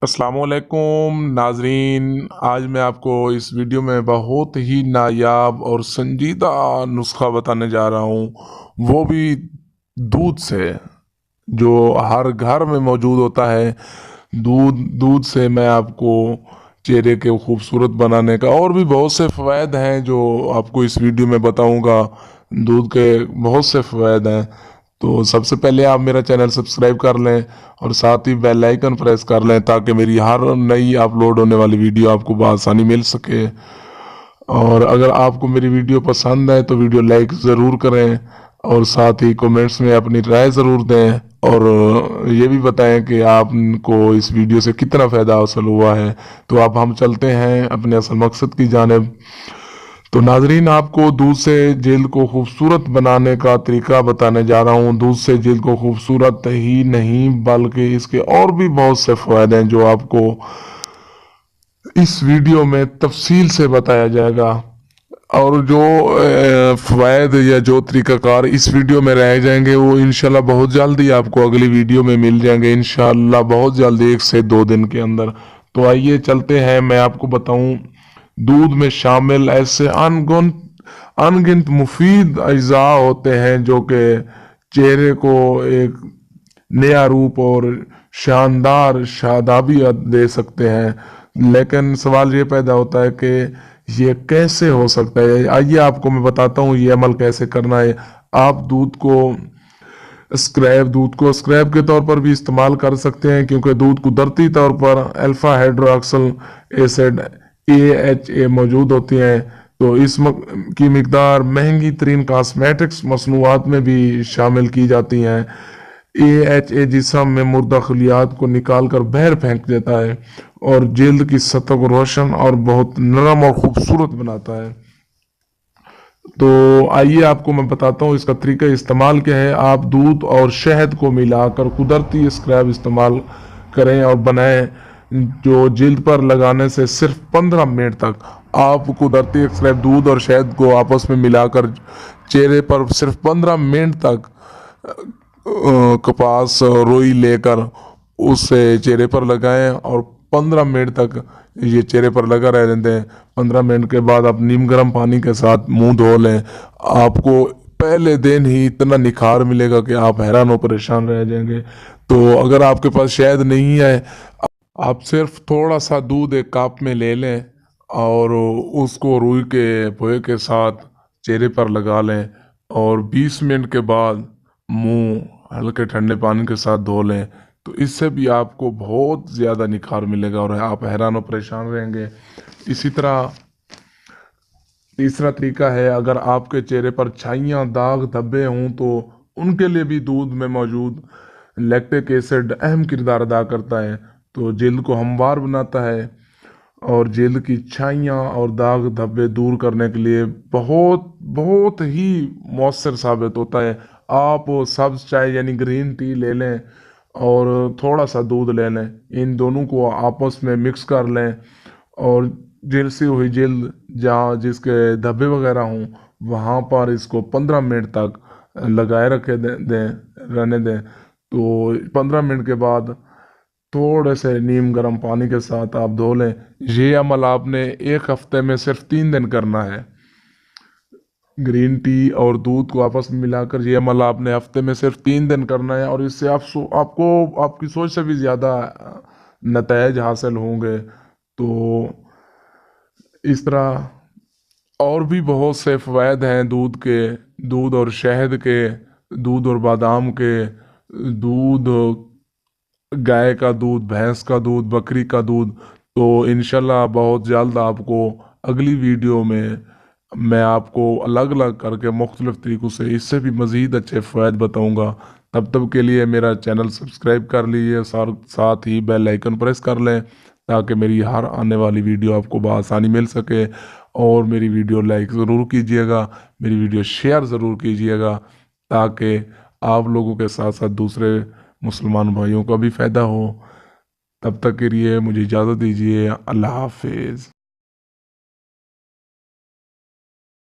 अस्सलाम वालेकुम नाजरीन। आज मैं आपको इस वीडियो में बहुत ही नायाब और संजीदा नुस्खा बताने जा रहा हूँ, वो भी दूध से, जो हर घर में मौजूद होता है। दूध दूध से मैं आपको चेहरे के खूबसूरत बनाने का और भी बहुत से फ़वाद हैं जो आपको इस वीडियो में बताऊंगा। दूध के बहुत से फ़वाद हैं। तो सबसे पहले आप मेरा चैनल सब्सक्राइब कर लें और साथ ही बेल आइकन प्रेस कर लें ताकि मेरी हर नई अपलोड होने वाली वीडियो आपको बआसानी मिल सके। और अगर आपको मेरी वीडियो पसंद है तो वीडियो लाइक ज़रूर करें और साथ ही कमेंट्स में अपनी राय ज़रूर दें और ये भी बताएं कि आपको इस वीडियो से कितना फ़ायदा हासिल हुआ है। तो अब हम चलते हैं अपने असल मकसद की जानिब। तो नाजरीन, आपको दूध से जल्द को खूबसूरत बनाने का तरीका बताने जा रहा हूँ। दूध से जल्द को खूबसूरत ही नहीं बल्कि इसके और भी बहुत से फ़ायदे हैं जो आपको इस वीडियो में तफसील से बताया जाएगा। और जो फ़वाद या जो तरीक़ाकार इस वीडियो में रह जाएंगे वो इंशाल्लाह बहुत जल्दी आपको अगली वीडियो में मिल जाएंगे, इंशाल्लाह बहुत जल्दी, 1 से 2 दिन के अंदर। तो आइए चलते हैं, मैं आपको बताऊं दूध में शामिल ऐसे अनगिनत मुफीद अज्जा होते हैं जो कि चेहरे को एक नया रूप और शानदार शादाबी दे सकते हैं। लेकिन सवाल ये पैदा होता है कि ये कैसे हो सकता है। आइए आपको मैं बताता हूँ ये अमल कैसे करना है। आप दूध को स्क्रैब के तौर पर भी इस्तेमाल कर सकते हैं, क्योंकि दूध कुदरती तौर पर अल्फा हाइड्रोक्सिल एसिड AHA मौजूद होती हैं। तो की मिकदार महंगी तरीन कॉस्मेटिक्स मसनूआत में भी शामिल की जाती हैं। AHA जिस्म में मुर्दा खलियात को निकाल कर बाहर फेंक देता है और जल्द की सतह को रोशन और बहुत नरम और खूबसूरत बनाता है। तो आइए आपको मैं बताता हूँ इसका तरीका इस्तेमाल क्या है। आप दूध और शहद को मिलाकर कुदरती स्क्रब इस्तेमाल करें और बनाएं, जो जिल्द पर लगाने से सिर्फ 15 मिनट तक आप कुदरती स्क्रब दूध और शहद को आपस में मिलाकर चेहरे पर सिर्फ 15 मिनट तक कपास रोई लेकर उससे चेहरे पर लगाएं और 15 मिनट तक ये चेहरे पर लगा रहने दें। 15 मिनट के बाद आप नीम गर्म पानी के साथ मुंह धो लें। आपको पहले दिन ही इतना निखार मिलेगा कि आप हैरान और परेशान रह जाएंगे। तो अगर आपके पास शहद नहीं है, आप सिर्फ थोड़ा सा दूध एक कप में ले लें और उसको रुई के पोहे के साथ चेहरे पर लगा लें और 20 मिनट के बाद मुंह हल्के ठंडे पानी के साथ धो लें। तो इससे भी आपको बहुत ज़्यादा निखार मिलेगा और आप हैरान और परेशान रहेंगे। इसी तरह तीसरा तरीका है, अगर आपके चेहरे पर छाइयाँ दाग धब्बे हों तो उनके लिए भी दूध में मौजूद लैक्टिक एसिड अहम किरदार अदा करता है। तो जल्द को हमवार बनाता है और जल्द की छाइयाँ और दाग धब्बे दूर करने के लिए बहुत बहुत ही मौसर साबित होता है। आप सब्ज चाय यानी ग्रीन टी ले लें और थोड़ा सा दूध ले लें, इन दोनों को आपस में मिक्स कर लें और जलसी हुई जल्द जहाँ जिसके धब्बे वगैरह हों वहाँ पर इसको 15 मिनट तक लगाए रखे रहने दें। तो 15 मिनट के बाद थोड़े से नीम गर्म पानी के साथ आप धो लें। ये अमल आपने 1 हफ्ते में सिर्फ 3 दिन करना है। ग्रीन टी और दूध को आपस में मिलाकर ये अमल आपने हफ्ते में सिर्फ 3 दिन करना है और इससे आपको आपकी सोच से भी ज़्यादा नतीजे हासिल होंगे। तो इस तरह और भी बहुत से फ़वाद हैं दूध के, दूध और शहद के, दूध और बादाम के, दूध गाय का दूध, भैंस का दूध, बकरी का दूध। तो इंशाल्लाह बहुत जल्द आपको अगली वीडियो में मैं आपको अलग अलग करके मुख्तलिफ तरीक़ों से इससे भी मज़ीद अच्छे फ़वाद बताऊंगा। तब तक के लिए मेरा चैनल सब्सक्राइब कर लीजिए, साथ ही बेल आइकन प्रेस कर लें ताकि मेरी हर आने वाली वीडियो आपको बआसानी मिल सके। और मेरी वीडियो लाइक ज़रूर कीजिएगा, मेरी वीडियो शेयर ज़रूर कीजिएगा ताकि आप लोगों के साथ साथ दूसरे मुसलमान भाइयों का भी फ़ायदा हो। तब तक के लिए मुझे इजाज़त दीजिए। अल्लाह हाफिज़।